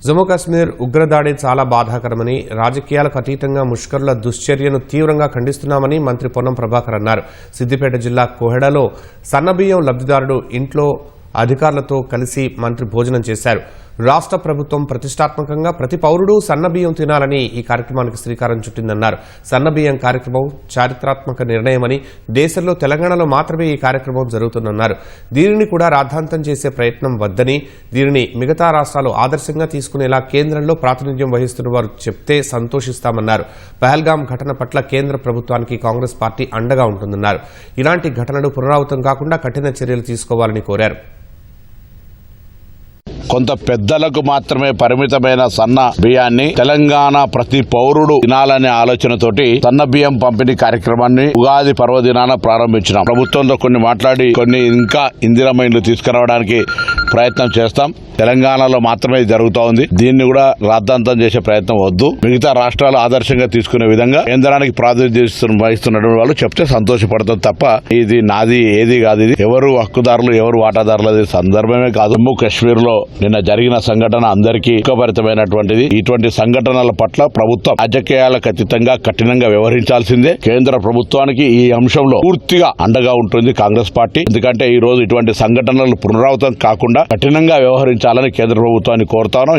జమ్మూ కాశ్మీర్ ఉగ్రదాడి చాలా బాధాకరమని, రాజకీయాలకు అతీతంగా ముష్కరుల దుశ్చర్యను తీవ్రంగా ఖండిస్తున్నామని మంత్రి పొన్నం ప్రభాకర్ అన్నారు. సిద్దిపేట జిల్లా కోహెడలో సన్నబియ్యం లబ్ధిదారుడు ఇంట్లో అధికారులతో కలిసి మంత్రి భోజనం చేశారు. రాష్ట్ర ప్రభుత్వం ప్రతిష్టాత్మకంగా ప్రతి పౌరుడు సన్నబియ్యం తినాలని ఈ కార్యక్రమానికి శ్రీకారం చుట్టిందన్నారు. సన్నబియ్యం కార్యక్రమం చారిత్రాత్మక నిర్ణయమని, దేశంలో తెలంగాణలో మాత్రమే ఈ కార్యక్రమం జరుగుతుందన్నారు. దీనిని కూడా రాద్ధాంతం చేసే ప్రయత్నం వద్దని, దీనిని మిగతా రాష్ట్రాలు ఆదర్శంగా తీసుకునేలా కేంద్రంలో ప్రాతినిధ్యం వహిస్తున్న వారు చెప్తే సంతోషిస్తామన్నారు. పహల్గాం ఘటన పట్ల కేంద్ర ప్రభుత్వానికి కాంగ్రెస్ పార్టీ అండగా ఉంటుందన్నారు. ఇలాంటి ఘటనలు పునరావృతం కాకుండా కఠిన చర్యలు తీసుకోవాలని కోరారు. కొంత పెద్దలకు మాత్రమే పరిమితమైన సన్న బియ్యాన్ని తెలంగాణ ప్రతి పౌరుడు తినాలనే ఆలోచనతోటి సన్న బియ్యం పంపిణీ కార్యక్రమాన్ని ఉగాది పర్వదినాన ప్రారంభించినాం. ప్రభుత్వంతో కొన్ని మాట్లాడి కొన్ని ఇంకా ఇందిరమ్మ ఇండ్లు తీసుకురావడానికి ప్రయత్నం చేస్తాం. తెలంగాణలో మాత్రమే జరుగుతూ ఉంది. దీన్ని కూడా రాద్ధాంతం చేసే ప్రయత్నం వద్దు. మిగతా రాష్ట్రాలు ఆదర్శంగా తీసుకునే విధంగా కేంద్రానికి ప్రాతినిధ్యం వహిస్తున్నటువంటి వాళ్ళు చెప్తే సంతోషపడతాం తప్ప ఇది నాది ఏది కాదు. ఇది ఎవరు హక్కుదారులు ఎవరు వాటాదారులు సందర్భమే కాదు. జమ్మూ కాశ్మీర్ లో నిన్న జరిగిన సంఘటన అందరికీ దుఃఖభరితమైనటువంటిది. ఇటువంటి సంఘటనల పట్ల ప్రభుత్వం రాజకీయాలకు అతీతంగా కఠినంగా వ్యవహరించాల్సిందే. కేంద్ర ప్రభుత్వానికి ఈ అంశంలో పూర్తిగా అండగా ఉంటుంది కాంగ్రెస్ పార్టీ. ఎందుకంటే ఈ రోజు ఇటువంటి సంఘటనలు పునరావృతం కాకుండా కఠినంగా వ్యవహరించాలని కేంద్ర ప్రభుత్వాన్ని కోరుతాను.